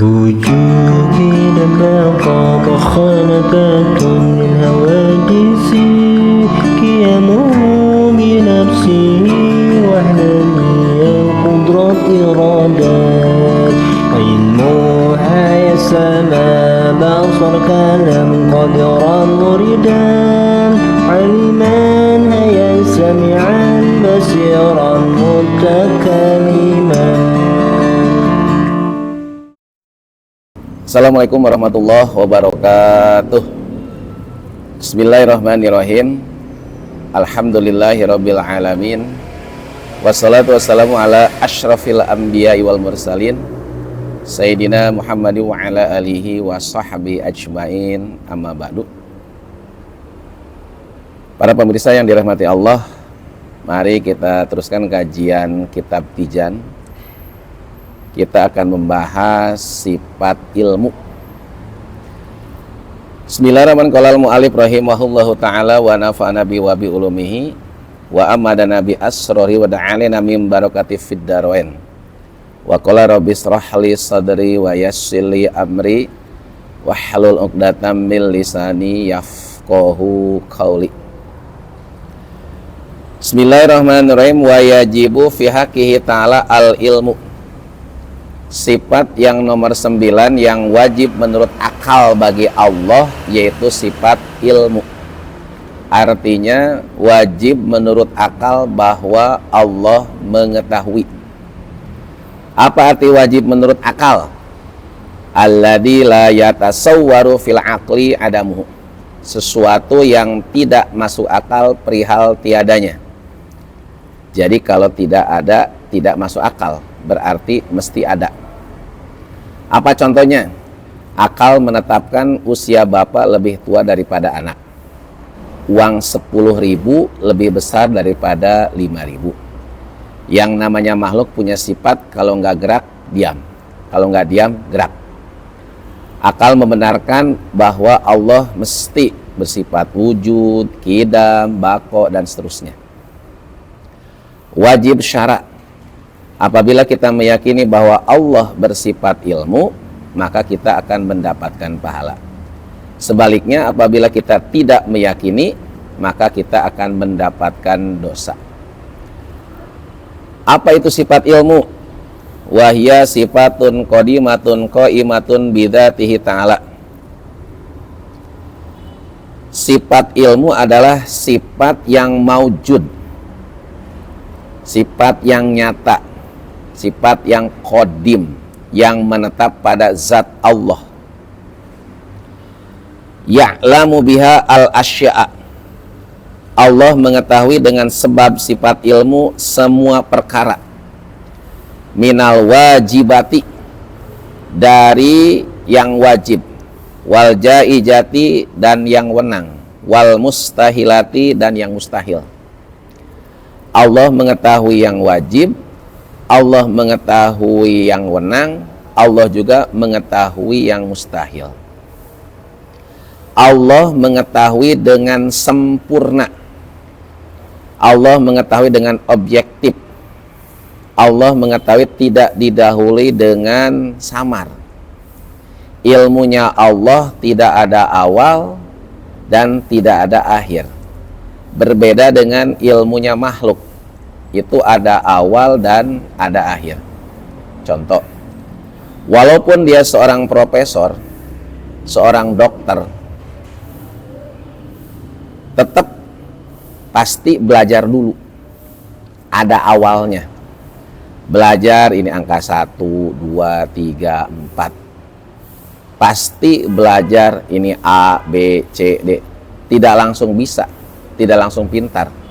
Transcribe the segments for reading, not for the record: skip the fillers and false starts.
وجودي لما طاب خانبات من هواجسي قيامه بنفسي وحدانية قدرة إرادات علمها يسمى بصر كلام قدرا مريدا علما هيا سميعا بصيرا متكلما. Assalamualaikum warahmatullahi wabarakatuh. Bismillahirrahmanirrahim. Alhamdulillahirabbil alamin. Wassalatu wassalamu ala asyrafil anbiya'i wal mursalin Sayyidina Muhammad wa ala alihi wa sahbihi ajmain. Amma ba'du. Para pemirsa yang dirahmati Allah, mari kita teruskan kajian kitab Tijan. Kita akan membahas sifat ilmu. Bismillahirrahmanirrahim. Qala al-mu'allif rahimahullahu ta'ala wa nafa'ana bi wa bi ulumihi wa amadana bi asrori wa da'alina min barakati fid darain. Wa qala rabbi israh li sadri wa yassir li amri wa hlul 'uqdatam min lisani yafqahu qawli. Bismillahirrahmanirrahim. Wa yajibu fi haqqihi ta'ala al-ilmu. Sifat yang nomor 9 yang wajib menurut akal bagi Allah yaitu sifat ilmu. Artinya wajib menurut akal bahwa Allah mengetahui. Apa arti wajib menurut akal? Alladzi la yatasawwaru fil aqli adamuhu. Sesuatu yang tidak masuk akal perihal tiadanya. Jadi kalau tidak ada, tidak masuk akal, berarti mesti ada. Apa contohnya? Akal menetapkan usia bapak lebih tua daripada anak. Uang 10.000 lebih besar daripada 5.000. Yang namanya makhluk punya sifat kalau nggak gerak, diam. Kalau nggak diam, gerak. Akal membenarkan bahwa Allah mesti bersifat wujud, qidam, baqo, dan seterusnya. Wajib syara'. Apabila kita meyakini bahwa Allah bersifat ilmu, maka kita akan mendapatkan pahala. Sebaliknya, apabila kita tidak meyakini, maka kita akan mendapatkan dosa. Apa itu sifat ilmu? Wahya sifatun qadimatun qaimatun bidzatihi ta'ala. Sifat ilmu adalah sifat yang maujud, sifat yang nyata, sifat yang qadim, yang menetap pada zat Allah. Ya'lamu biha al-asya'a. Allah mengetahui dengan sebab sifat ilmu semua perkara. Minal wajibati, dari yang wajib, wal jaijati, dan yang wenang, wal mustahilati, dan yang mustahil. Allah mengetahui yang wajib, Allah mengetahui yang wenang, Allah juga mengetahui yang mustahil. Allah mengetahui dengan sempurna. Allah mengetahui dengan objektif. Allah mengetahui tidak didahului dengan samar. Ilmunya Allah tidak ada awal dan tidak ada akhir. Berbeda dengan ilmunya makhluk. Itu ada awal dan ada akhir. Contoh, walaupun dia seorang profesor, seorang dokter, tetap pasti belajar dulu. Ada awalnya. Belajar ini angka 1, 2, 3, 4. Pasti belajar ini A, B, C, D. Tidak langsung bisa, tidak langsung pintar.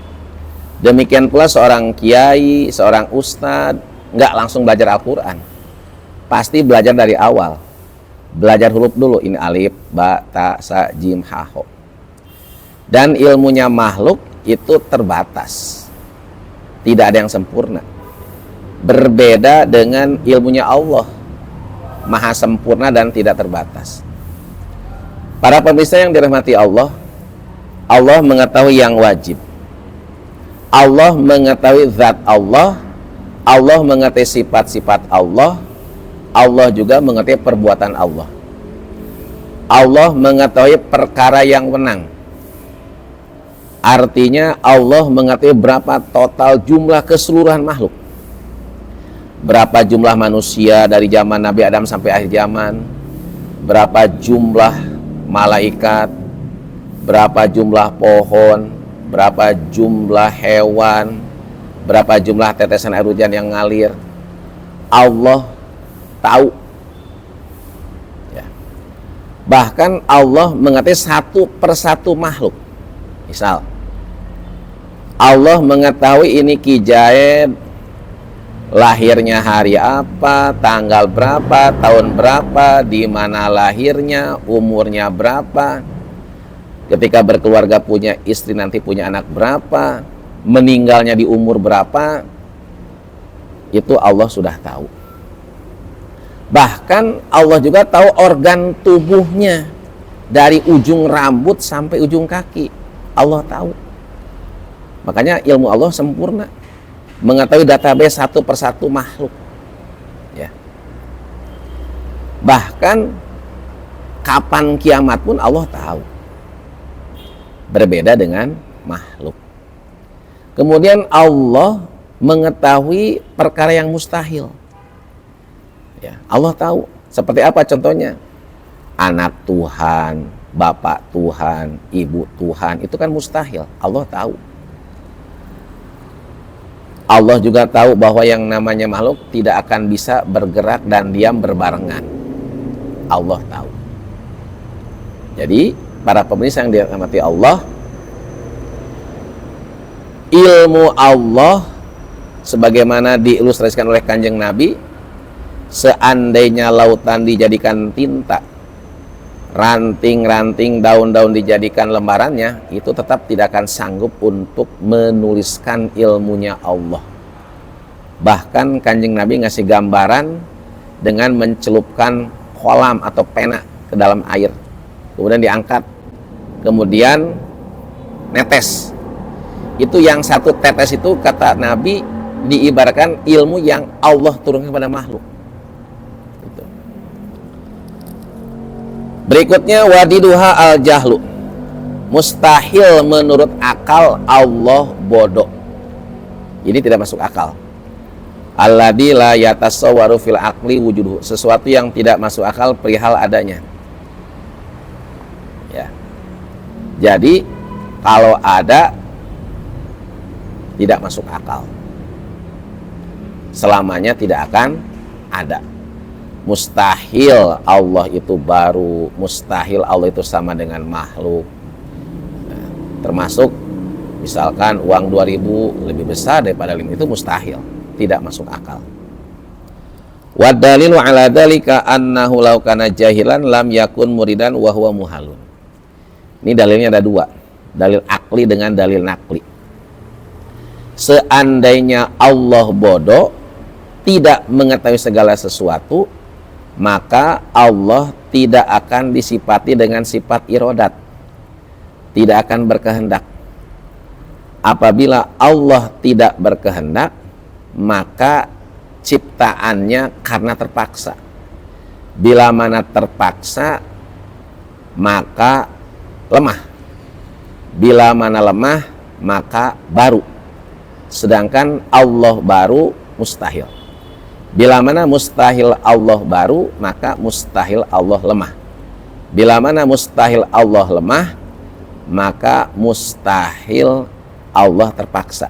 Demikian pula seorang kiai, seorang ustadz, nggak langsung belajar Al-Quran. Pasti belajar dari awal. Belajar huruf dulu, ini alif, ba, ta, sa, jim, ha, ho. Dan ilmunya makhluk itu terbatas. Tidak ada yang sempurna. Berbeda dengan ilmunya Allah. Maha sempurna dan tidak terbatas. Para pemirsa yang dirahmati Allah, Allah mengetahui yang wajib. Allah mengetahui zat Allah, Allah mengetahui sifat-sifat Allah, Allah juga mengetahui perbuatan Allah. Allah mengetahui perkara yang menang. Artinya Allah mengetahui berapa total jumlah keseluruhan makhluk. Berapa jumlah manusia dari zaman Nabi Adam sampai akhir zaman. Berapa jumlah malaikat. Berapa jumlah pohon. Berapa jumlah hewan. Berapa jumlah tetesan air hujan yang ngalir. Allah tahu. Ya. Bahkan Allah mengetahui satu persatu makhluk. Misal, Allah mengetahui ini Ki Jaed lahirnya hari apa, tanggal berapa, tahun berapa, di mana lahirnya, umurnya berapa, ketika berkeluarga punya istri nanti punya anak berapa, meninggalnya di umur berapa, itu Allah sudah tahu. Bahkan Allah juga tahu organ tubuhnya dari ujung rambut sampai ujung kaki. Allah tahu. Makanya ilmu Allah sempurna, mengetahui database satu persatu makhluk. Ya. Bahkan kapan kiamat pun Allah tahu. Berbeda dengan makhluk. Kemudian Allah mengetahui perkara yang mustahil. Ya, Allah tahu. Seperti apa contohnya? Anak Tuhan, bapak Tuhan, ibu Tuhan, itu kan mustahil. Allah tahu. Allah juga tahu bahwa yang namanya makhluk tidak akan bisa bergerak dan diam berbarengan. Allah tahu. Jadi, para pemirsa yang dirahmati Allah, ilmu Allah sebagaimana diilustrasikan oleh Kanjeng Nabi, seandainya lautan dijadikan tinta, ranting-ranting, daun-daun dijadikan lembarannya, itu tetap tidak akan sanggup untuk menuliskan ilmunya Allah. Bahkan Kanjeng Nabi ngasih gambaran dengan mencelupkan kolam atau pena ke dalam air, kemudian diangkat, kemudian netes. Itu yang satu tetes itu, kata Nabi, diibaratkan ilmu yang Allah turunkan kepada makhluk. Berikutnya wadiduha al-jahlu. Mustahil menurut akal Allah bodoh. Ini tidak masuk akal. Alladzi la yatasawwaru fil aqli wujuduhu. Sesuatu yang tidak masuk akal perihal adanya. Ya. Jadi kalau ada tidak masuk akal. Selamanya tidak akan ada. Mustahil Allah itu baru, mustahil Allah itu sama dengan makhluk. Nah, termasuk misalkan uang 2.000 lebih besar daripada 5, itu mustahil, tidak masuk akal. Wa dalilu ala dzalika annahu law kana jahilan lam yakun muridan wa huwa muhalun. Ini dalilnya ada dua, dalil akli dengan dalil nakli. Seandainya Allah bodoh, tidak mengetahui segala sesuatu, maka Allah tidak akan disifati dengan sifat irodat, tidak akan berkehendak. Apabila Allah tidak berkehendak, maka ciptaannya karena terpaksa. Bila mana terpaksa, maka lemah. Bila mana lemah, maka baru. Sedangkan Allah baru mustahil. Bila mana mustahil Allah baru, maka mustahil Allah lemah. Bila mana mustahil Allah lemah, maka mustahil Allah terpaksa.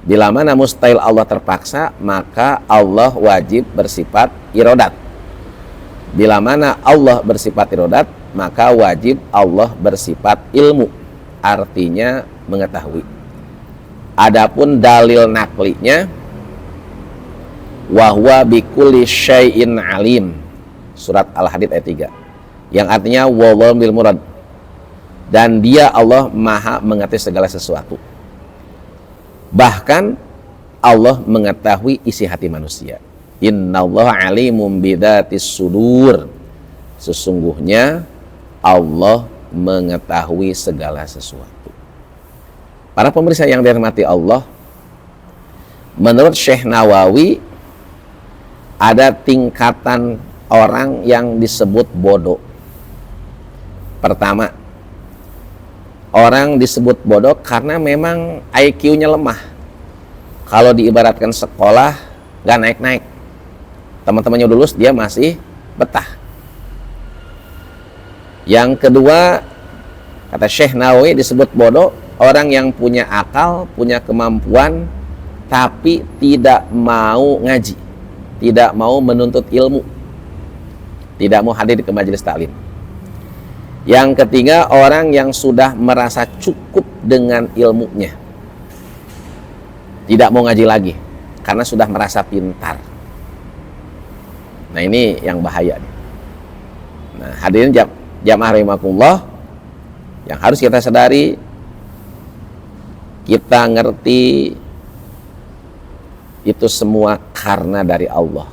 Bila mana mustahil Allah terpaksa, maka Allah wajib bersifat irodat. Bila mana Allah bersifat irodat, maka wajib Allah bersifat ilmu, artinya mengetahui. Adapun dalil naklinya, wa huwa bikulli syai'in alim, surat Al-Hadid ayat 3, yang artinya wallahu bil murad, dan dia Allah maha mengetahui segala sesuatu. Bahkan Allah mengetahui isi hati manusia. Innallaha alimum bidzatis sudur, sesungguhnya Allah mengetahui segala sesuatu. Para pemirsa yang dirahmati Allah, menurut Syekh Nawawi, ada tingkatan orang yang disebut bodoh. Pertama, orang disebut bodoh karena memang IQ-nya lemah. Kalau diibaratkan sekolah, nggak naik-naik. Teman-temannya lulus, dia masih betah. Yang kedua, kata Syekh Nawawi, disebut bodoh orang yang punya akal, punya kemampuan, tapi tidak mau ngaji, tidak mau menuntut ilmu, tidak mau hadir ke majelis taklim. Yang ketiga, orang yang sudah merasa cukup dengan ilmunya, tidak mau ngaji lagi karena sudah merasa pintar. Nah, ini yang bahaya. Nah, hadirin jamaah rahimakumullah, yang harus kita sadari, kita ngerti itu semua karena dari Allah,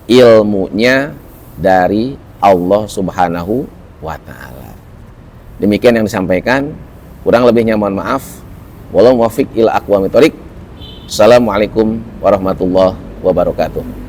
ilmunya dari Allah Subhanahu wa ta'ala. Demikian yang disampaikan, kurang lebihnya mohon maaf. Wallahu muwaffiq ila aqwamit thoriq. Assalamualaikum warahmatullahi wabarakatuh.